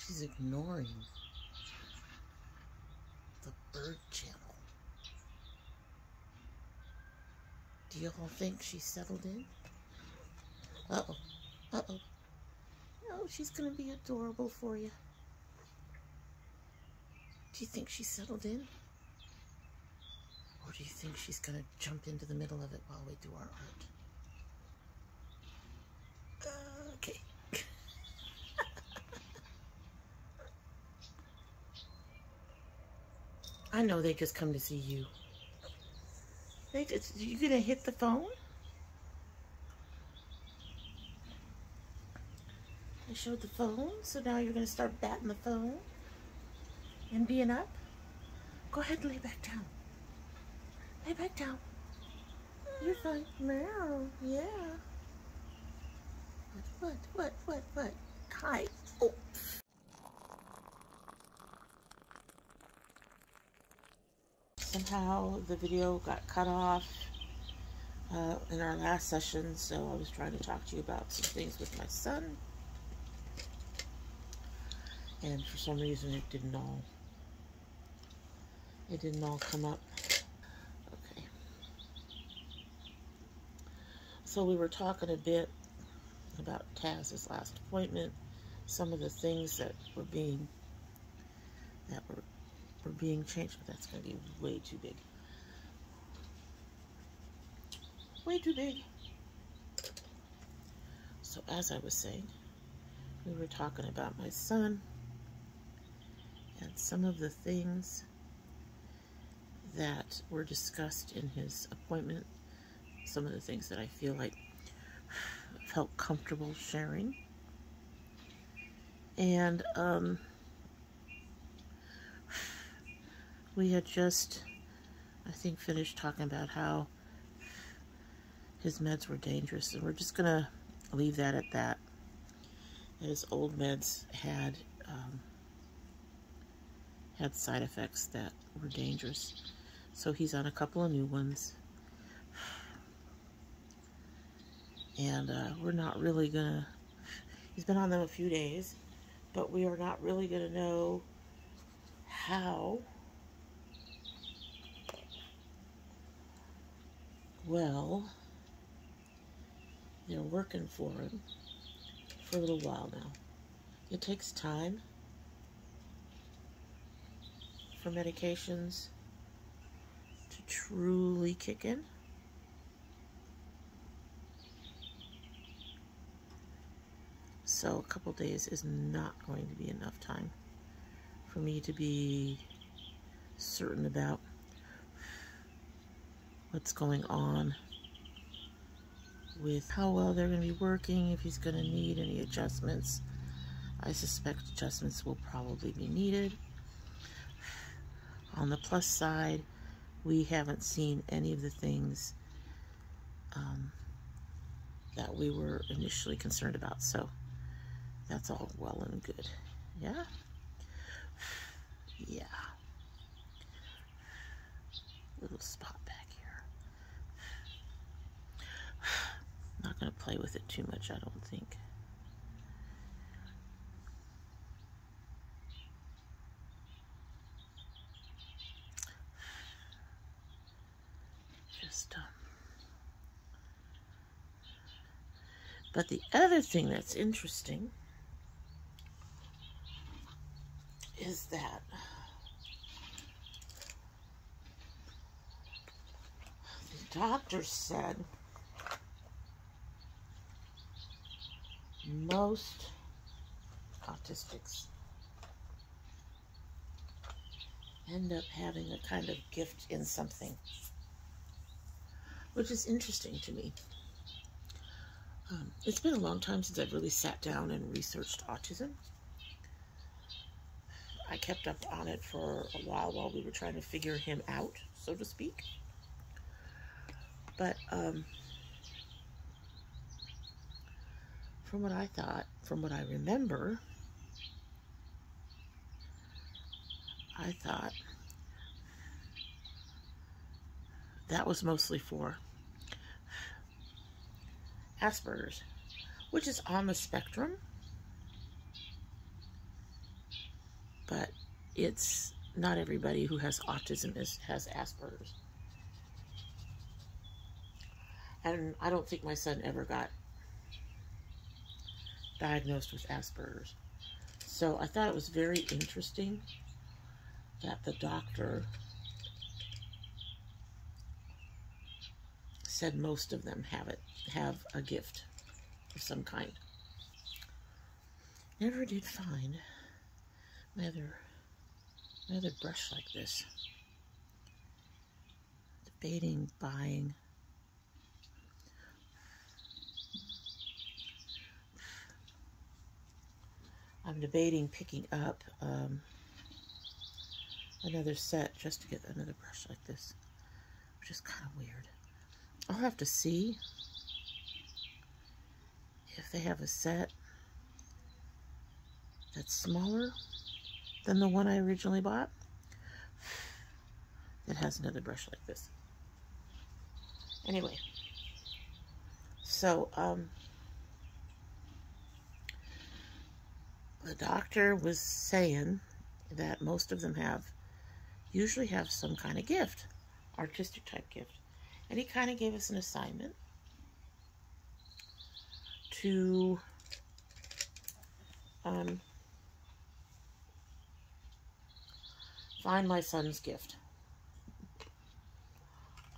She's ignoring the bird channel. Do you all think she's settled in? Uh-oh. Uh-oh. No, she's gonna be adorable for you. Do you think she's settled in? Or do you think she's gonna jump into the middle of it while we do our art? Okay. I know they just come to see you. You gonna hit the phone? I showed the phone, so now you're gonna start batting the phone and being up. Go ahead and lay back down. Lay back down. You're fine. Meow. Yeah. What? Hi. Oh. Somehow the video got cut off in our last session, so I was trying to talk to you about some things with my son. And for some reason it didn't all come up. Okay. So we were talking a bit about Taz's last appointment, some of the things that were being changed. That's going to be way too big. Way too big. So as I was saying, we were talking about my son and some of the things that were discussed in his appointment, some of the things that I feel like felt comfortable sharing. And we had just, I think, finished talking about how his meds were dangerous, and we're just gonna leave that at that. His old meds had side effects that were dangerous, so he's on a couple of new ones, and we're not really gonna, he's been on them a few days, but we are not really gonna know how well they're working for him for a little while now. It takes time for medications to truly kick in. So a couple days is not going to be enough time for me to be certain about what's going on with how well they're going to be working, if he's going to need any adjustments. I suspect adjustments will probably be needed. On the plus side, we haven't seen any of the things that we were initially concerned about, so that's all well and good. Yeah? Yeah. Little spot back here. Not going to play with it too much, I don't think. But the other thing that's interesting is that the doctor said most autistics end up having a kind of gift in something, which is interesting to me. It's been a long time since I've really sat down and researched autism. I kept up on it for a while we were trying to figure him out, so to speak. But from what I thought, from what I remember, I thought that was mostly for Asperger's, which is on the spectrum, but it's not everybody who has autism has Asperger's. And I don't think my son ever got diagnosed with Asperger's. So I thought it was very interesting that the doctor said most of them have a gift of some kind. Never did find my other brush like this. Debating buying. I'm debating picking up another set just to get another brush like this, which is kind of weird. I'll have to see if they have a set that's smaller than the one I originally bought that has another brush like this. Anyway, so the doctor was saying that most of them usually have some kind of gift, artistic type gift. And he kind of gave us an assignment to find my son's gift.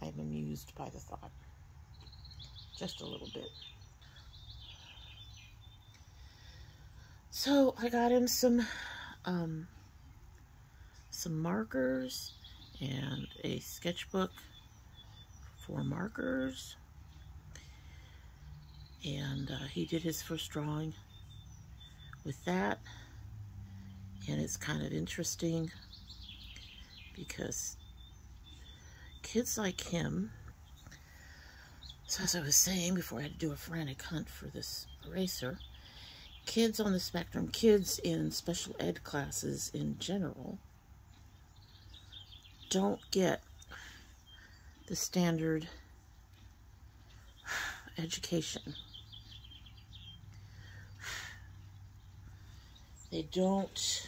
I'm amused by the thought, just a little bit. So I got him some markers and a sketchbook for markers, and he did his first drawing with that, and it's kind of interesting because kids like him, so as I was saying before I had to do a frantic hunt for this eraser, kids on the spectrum, kids in special ed classes in general, don't get the standard education. They don't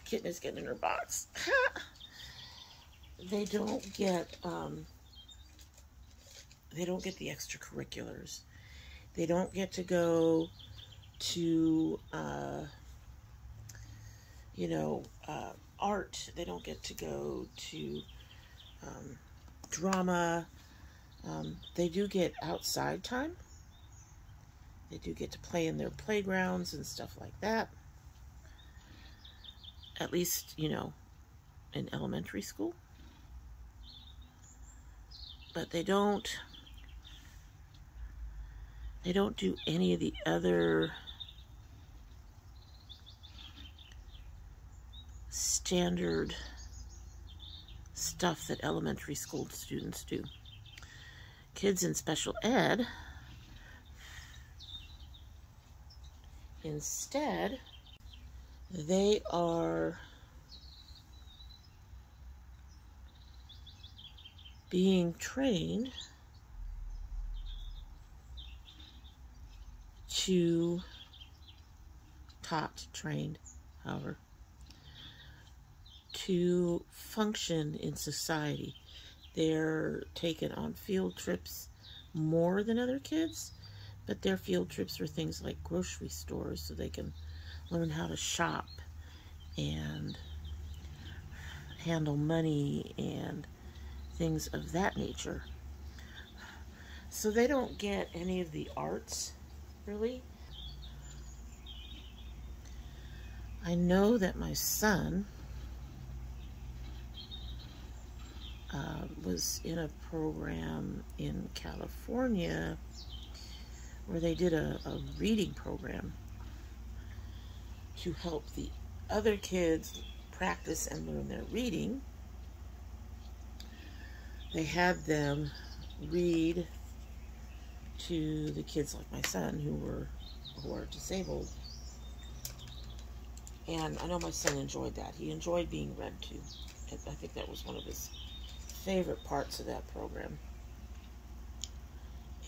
kitten is getting in her box. They don't get the extracurriculars. They don't get to go to art. They don't get to go to drama. They do get outside time. They do get to play in their playgrounds and stuff like that. At least, in elementary school. But they don't do any of the other standard stuff that elementary school students do. Kids in special ed, instead, they are being trained trained, however, to function in society. They're taken on field trips more than other kids, but their field trips are things like grocery stores, so they can learn how to shop and handle money and things of that nature. So they don't get any of the arts, really. I know that my son was in a program in California where they did a reading program to help the other kids practice and learn their reading. They had them read to the kids like my son who are disabled. And I know my son enjoyed that. He enjoyed being read to. I think that was one of his favorite parts of that program.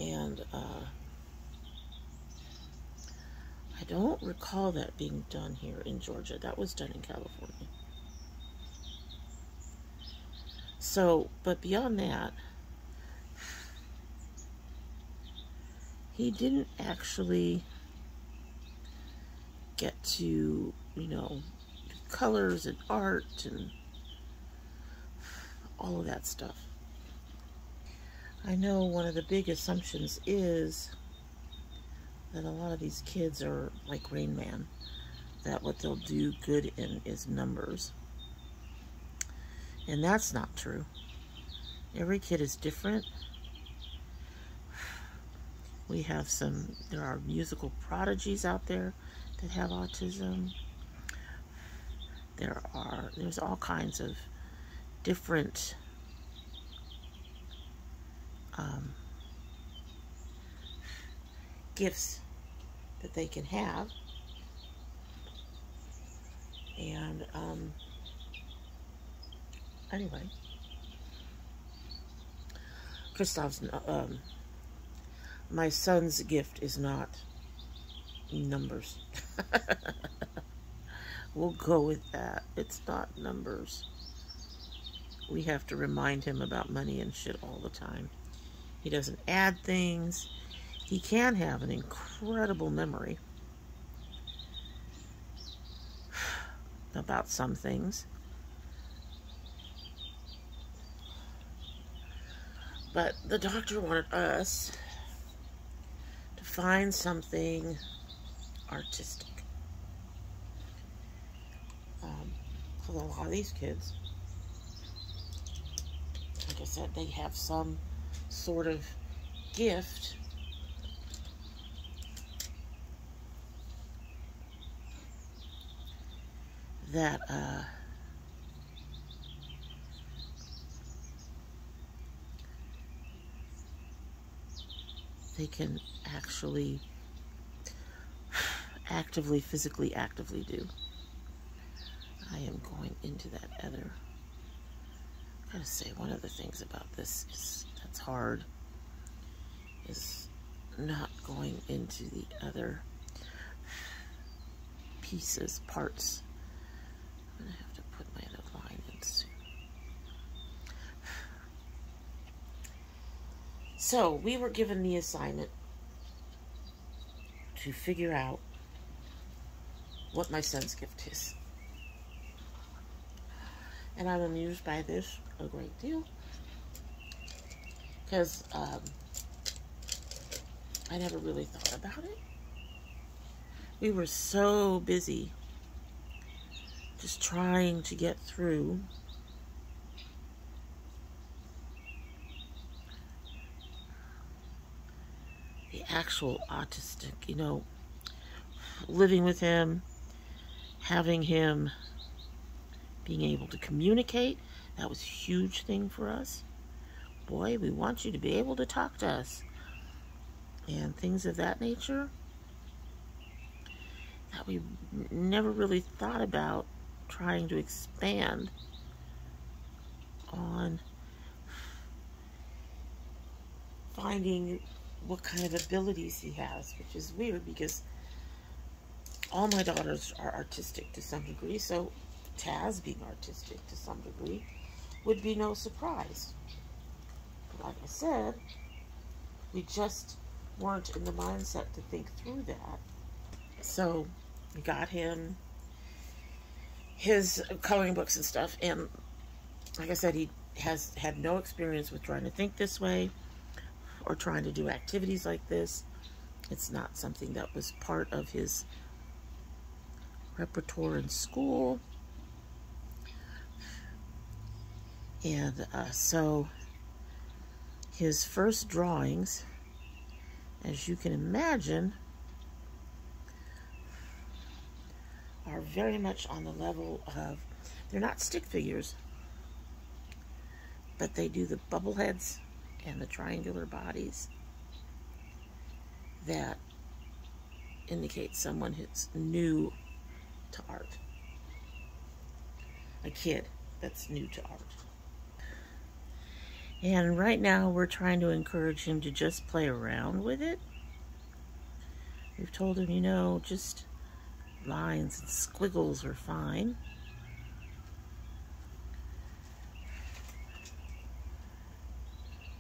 And don't recall that being done here in Georgia. That was done in California. So, but beyond that, he didn't actually get to, you know, do colors and art and all of that stuff. I know one of the big assumptions is that a lot of these kids are like Rain Man, that what they'll do good in is numbers. And that's not true. Every kid is different. We have there are musical prodigies out there that have autism. There's all kinds of different gifts that they can have. And anyway, Christoph's my son's gift is not numbers. We'll go with that. It's not numbers. We have to remind him about money and shit all the time. He doesn't add things. He can have an incredible memory about some things. But the doctor wanted us to find something artistic. Because a lot of these kids, like I said, they have some sort of gift that they can actually physically actively do. I am going into that other. I gotta say, one of the things about this that's hard is not going into the other parts. I'm gonna have to put my other line in soon. So we were given the assignment to figure out what my son's gift is. And I'm amused by this a great deal, because I never really thought about it. We were so busy just trying to get through the actual autistic, you know, living with him, having him being able to communicate. That was a huge thing for us. Boy, we want you to be able to talk to us. And things of that nature that we never really thought about trying to expand on finding what kind of abilities he has, which is weird because all my daughters are artistic to some degree, so Taz being artistic to some degree would be no surprise. But like I said, we just weren't in the mindset to think through that. So we got him his coloring books and stuff, and like I said, he has had no experience with trying to think this way or trying to do activities like this. It's not something that was part of his repertoire in school. And so his first drawings, as you can imagine, are very much on the level of, they're not stick figures, but they do the bubble heads and the triangular bodies that indicate someone who's new to art. A kid that's new to art. And right now we're trying to encourage him to just play around with it. We've told him, you know, just lines and squiggles are fine.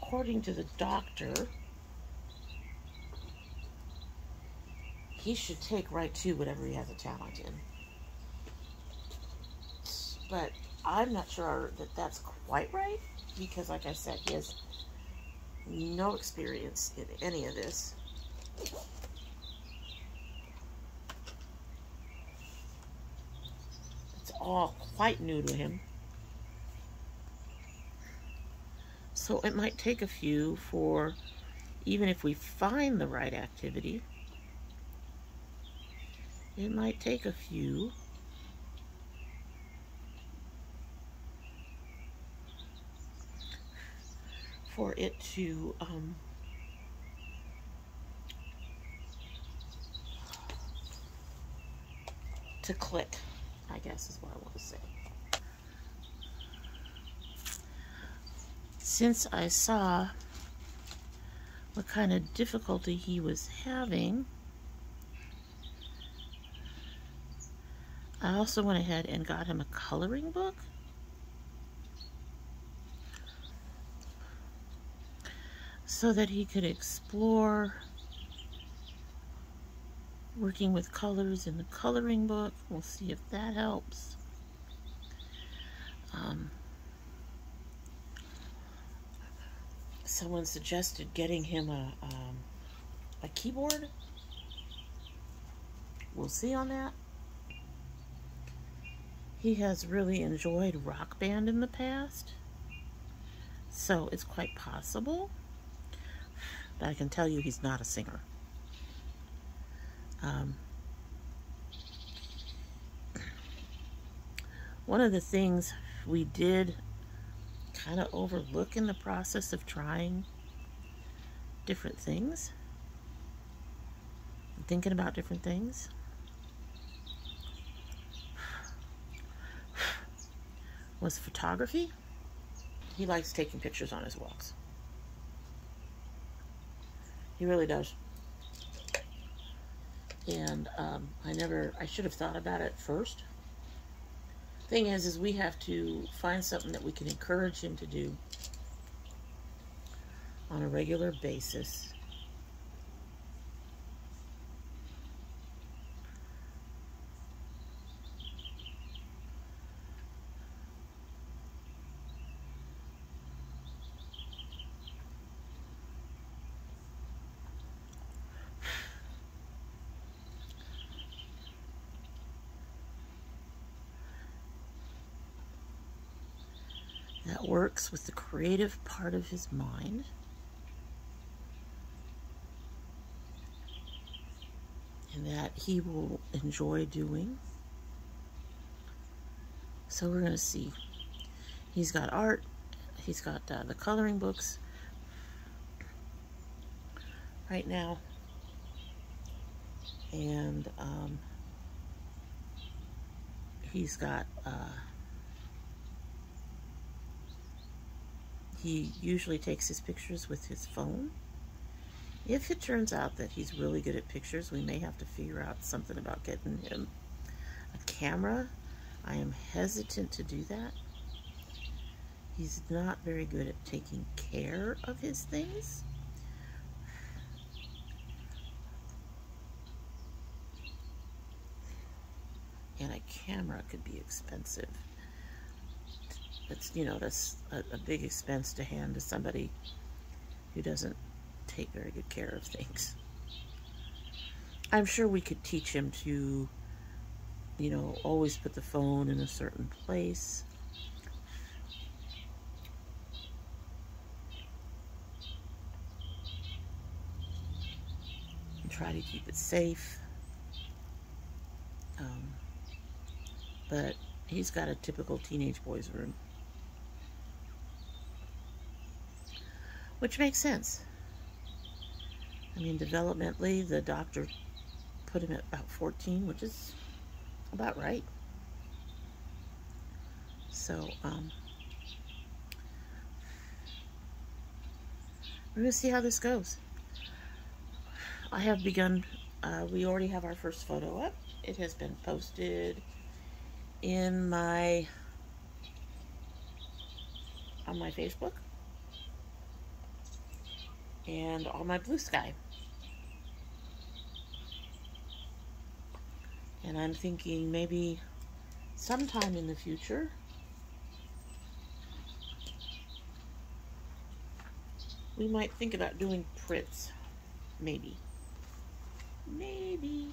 According to the doctor, he should take right to whatever he has a talent in. But I'm not sure that that's quite right, because like I said, he has no experience in any of this. It's all quite new to him. So it might take a few for, even if we find the right activity, it might take a few for it to click, I guess is what I want to say. Since I saw what kind of difficulty he was having, I also went ahead and got him a coloring book. So that he could explore working with colors in the coloring book. We'll see if that helps. Someone suggested getting him a keyboard. We'll see on that. He has really enjoyed Rock Band in the past, so it's quite possible. But I can tell you he's not a singer. One of the things we did kind of overlook in the process of trying different things, thinking about different things, was photography. He likes taking pictures on his walks. He really does. And I should have thought about it first. Thing is we have to find something that we can encourage him to do on a regular basis. That works with the creative part of his mind. And that he will enjoy doing. So we're going to see. He's got art. He's got the coloring books right now. And he's got... he usually takes his pictures with his phone. If it turns out that he's really good at pictures, we may have to figure out something about getting him a camera. I am hesitant to do that. He's not very good at taking care of his things. And a camera could be expensive. It's, you know, that's a big expense to hand to somebody who doesn't take very good care of things. I'm sure we could teach him to, you know, always put the phone in a certain place. And try to keep it safe. But he's got a typical teenage boy's room. Which makes sense. I mean, developmentally, the doctor put him at about 14, which is about right. So, we're going to see how this goes. I have begun we already have our first photo up. It has been posted in on my Facebook and on my Blue Sky. And I'm thinking maybe sometime in the future we might think about doing prints. Maybe. Maybe.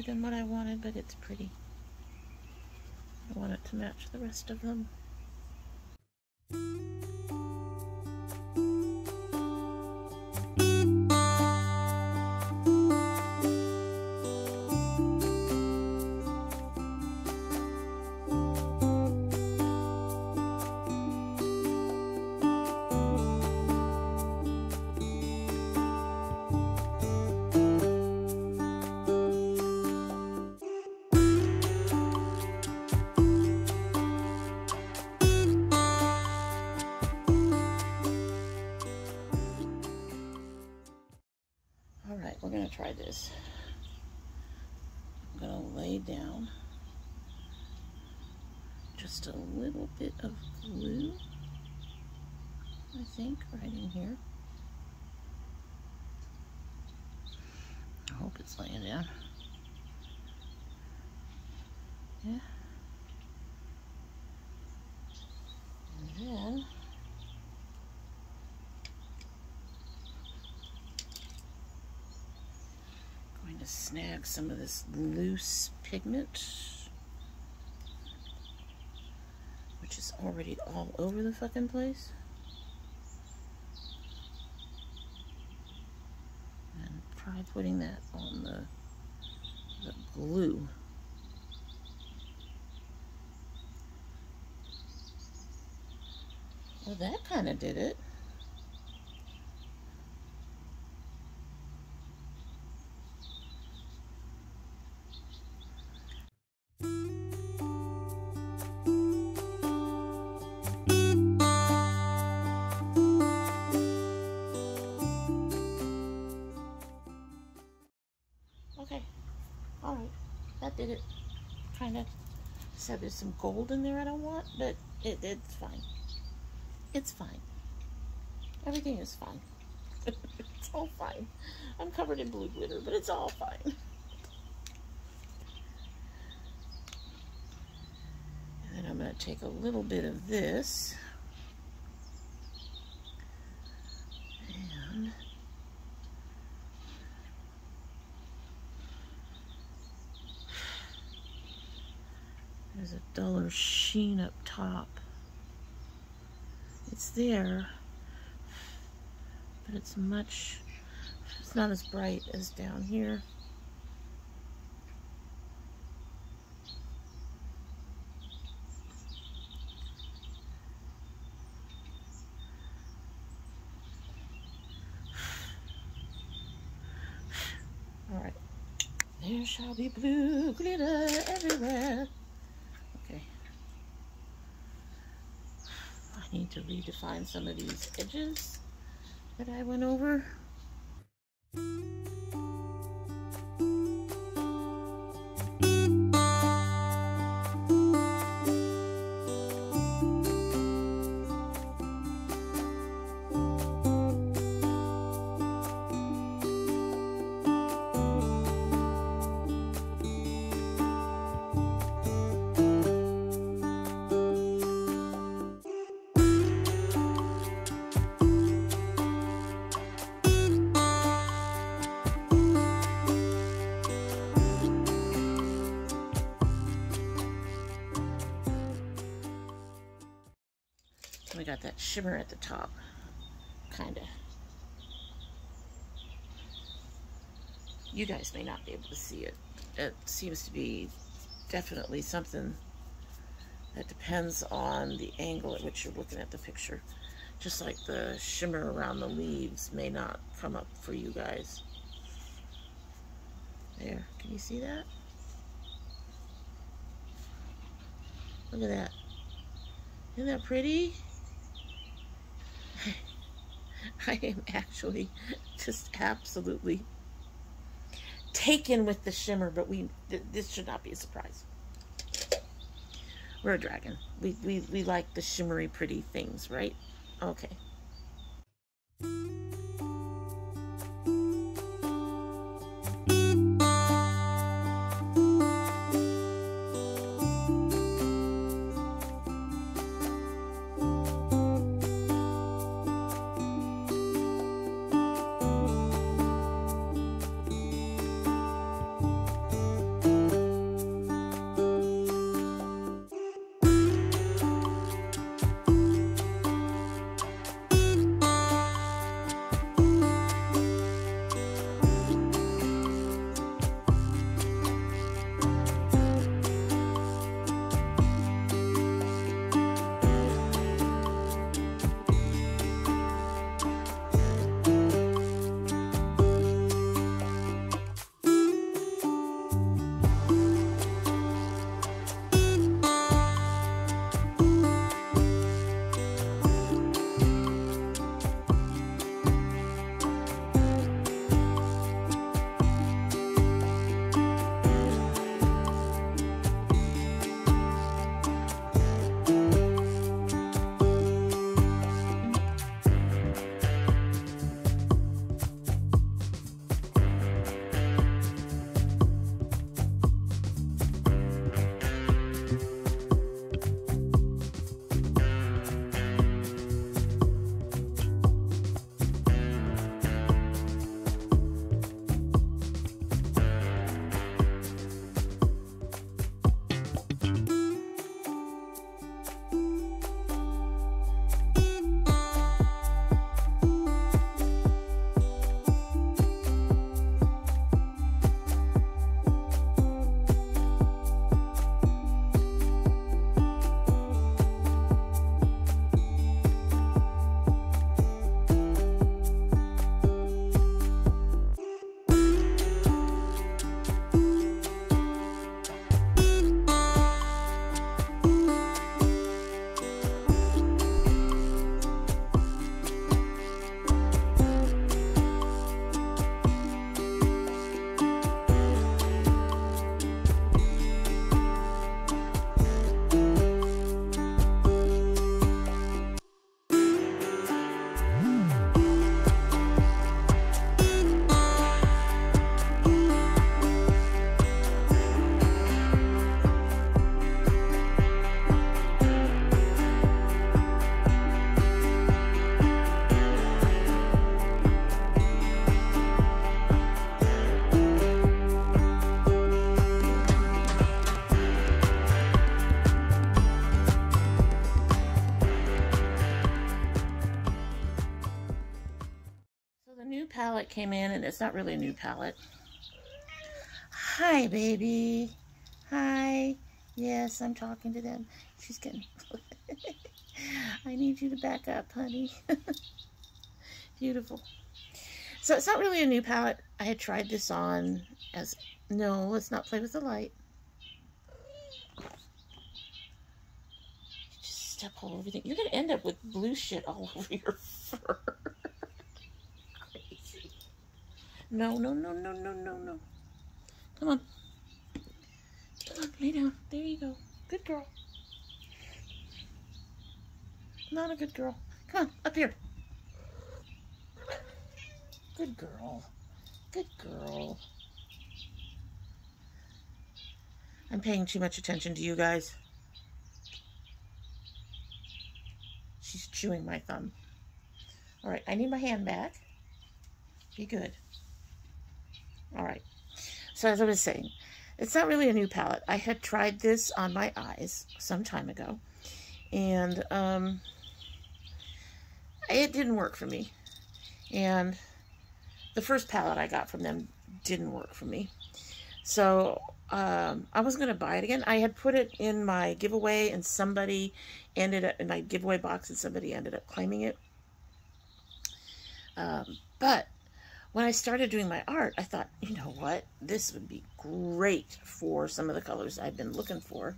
Than what I wanted, but it's pretty. I want it to match the rest of them. Alright, we're going to try this. I'm going to lay down just a little bit of glue, I think, right in here. I hope it's laying down. Yeah. And then going to snag some of this loose pigment, which is already all over the fucking place, and try putting that on the glue. Well, that kind of did it. Okay, all right, that did it. Kind of said there's some gold in there I don't want, but it's fine. It's fine. Everything is fine. It's all fine. I'm covered in blue glitter, but it's all fine. And then I'm going to take a little bit of this and there's a duller sheen up top. It's there, but it's not as bright as down here. All right, there shall be blue glitter everywhere. Okay. I need to redefine some of these edges that I went over. definitely got that shimmer at the top, kind of. You guys may not be able to see it. It seems to be definitely something that depends on the angle at which you're looking at the picture. Just like the shimmer around the leaves may not come up for you guys. There, can you see that? Look at that. Isn't that pretty? I am actually just absolutely taken with the shimmer, but this should not be a surprise. We're a dragon. We like the shimmery, pretty things, right? Okay. Palette came in, and it's not really a new palette. Hi, baby. Hi. Yes, I'm talking to them. She's getting... I need you to back up, honey. Beautiful. So it's not really a new palette. I had tried this on as... No, let's not play with the light. You just step all over everything. You're going to end up with blue shit all over your fur. No, no, no, no, no, no, no. Come on. Come on, lay down. There you go. Good girl. Not a good girl. Come on, up here. Good girl. Good girl. I'm paying too much attention to you guys. She's chewing my thumb. All right, I need my hand back. Be good. All right, so as I was saying, it's not really a new palette. I had tried this on my eyes some time ago, and it didn't work for me. And the first palette I got from them didn't work for me. So I wasn't going to buy it again. I had put it in my giveaway, and somebody ended up in my giveaway box, and somebody ended up claiming it. But when I started doing my art, I thought, you know what? This would be great for some of the colors I've been looking for.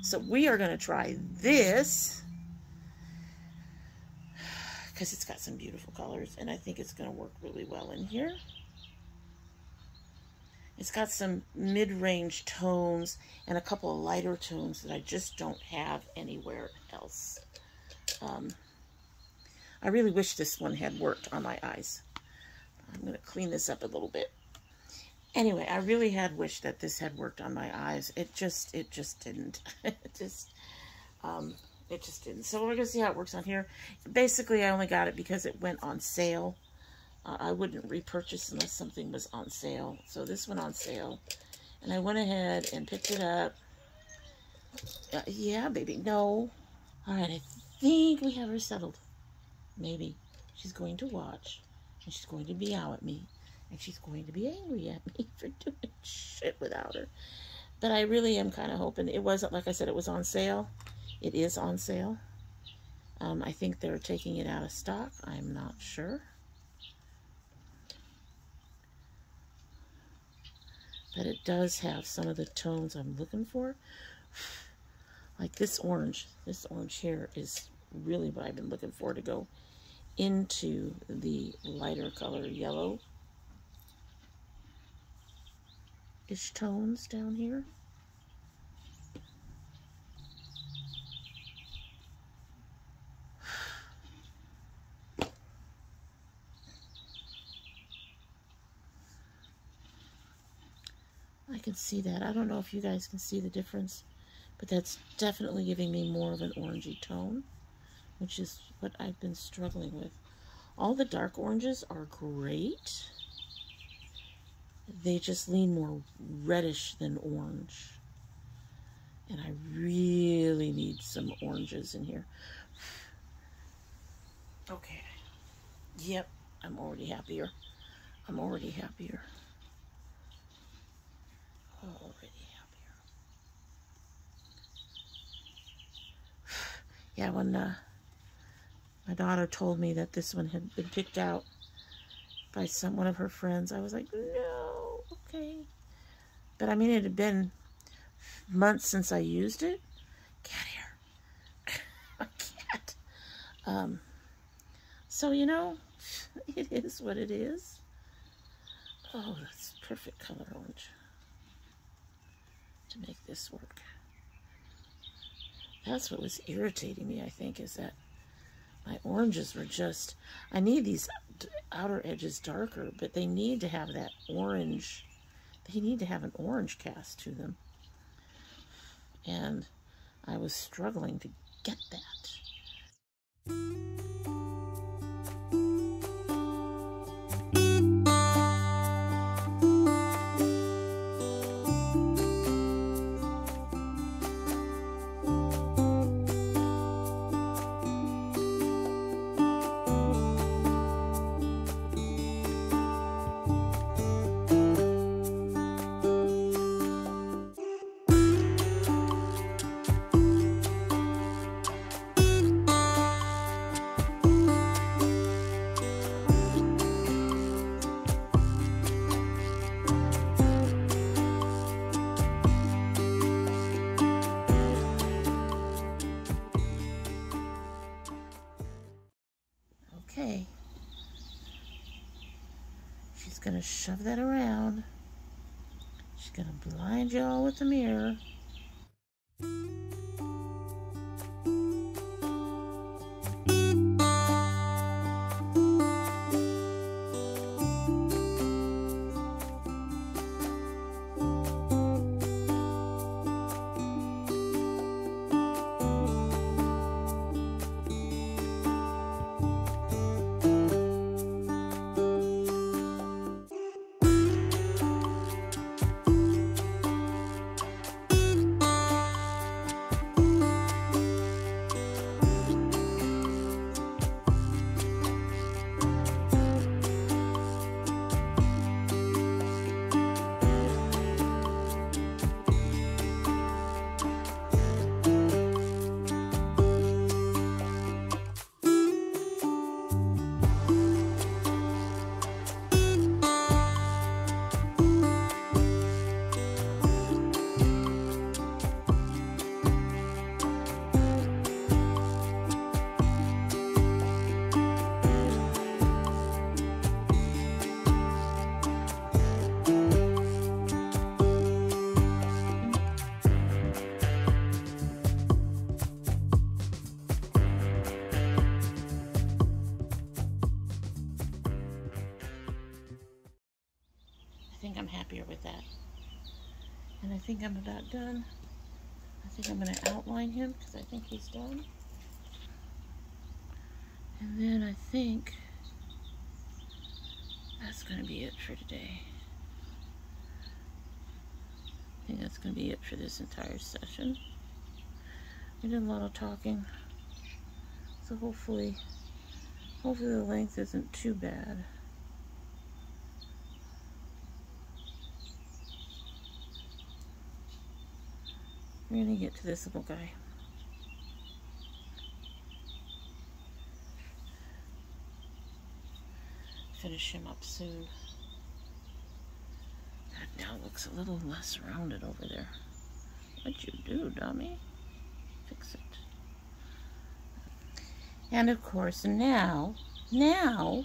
So we are going to try this, because it's got some beautiful colors, and I think it's going to work really well in here. It's got some mid-range tones and a couple of lighter tones that I just don't have anywhere else. I really wish this one had worked on my eyes. I'm going to clean this up a little bit. Anyway, I really had wished that this had worked on my eyes. It just didn't. It just didn't. So we're going to see how it works on here. Basically, I only got it because it went on sale. I wouldn't repurchase unless something was on sale. So this went on sale. And I went ahead and picked it up. Yeah, baby, no. All right, I think we have her settled. Maybe. She's going to watch. And she's going to meow at me. And she's going to be angry at me for doing shit without her. But I really am kind of hoping. It wasn't, like I said, it was on sale. It is on sale. I think they're taking it out of stock. I'm not sure. But it does have some of the tones I'm looking for. Like this orange. This orange here is really what I've been looking for to go into the lighter color yellow-ish tones down here. I can see that. I don't know if you guys can see the difference, but that's definitely giving me more of an orangey tone, which is what I've been struggling with. All the dark oranges are great. They just lean more reddish than orange. And I really need some oranges in here. Okay. Yep, I'm already happier. I'm already happier. Already happier. Yeah, when my daughter told me that this one had been picked out by one of her friends, I was like, no, okay. But I mean, it had been months since I used it. Cat hair. My cat. So, you know, it is what it is. Oh, that's perfect color orange to make this work. That's what was irritating me, I think, is that my oranges were just, I need these outer edges darker, but they need to have that orange, they need to have an orange cast to them. And I was struggling to get that. Okay. She's gonna shove that around. She's gonna blind you all with the mirror. And I think I'm about done. I think I'm going to outline him because I think he's done. And then I think that's going to be it for today. I think that's going to be it for this entire session. We did a lot of talking, so hopefully the length isn't too bad. We're going to get to this little guy. Finish him up soon. That now looks a little less rounded over there. What'd you do, dummy? Fix it. And of course, now, when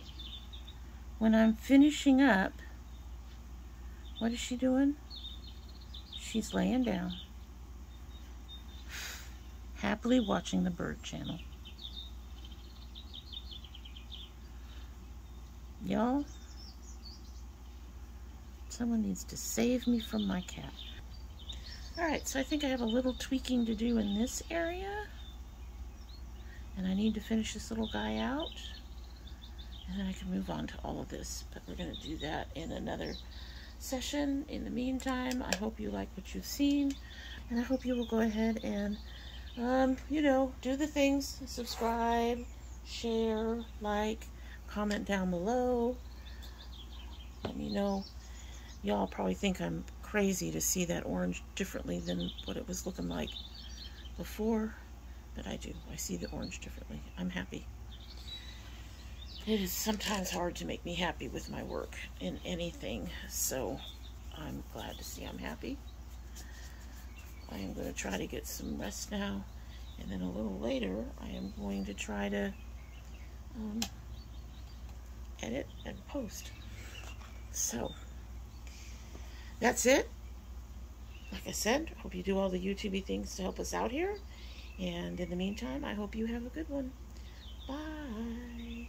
I'm finishing up, what is she doing? She's laying down, happily watching the bird channel. Y'all, someone needs to save me from my cat. Alright, so I think I have a little tweaking to do in this area. And I need to finish this little guy out. And then I can move on to all of this. But we're going to do that in another session. In the meantime, I hope you like what you've seen. And I hope you will go ahead and, you know, do the things. Subscribe, share, like, comment down below. Let me know. Y'all probably think I'm crazy to see that orange differently than what it was looking like before. But I do. I see the orange differently. I'm happy. It is sometimes hard to make me happy with my work in anything. So I'm glad to see I'm happy. I am going to try to get some rest now. And then a little later, I am going to try to edit and post. So that's it. Like I said, hope you do all the YouTube-y things to help us out here. And in the meantime, I hope you have a good one. Bye.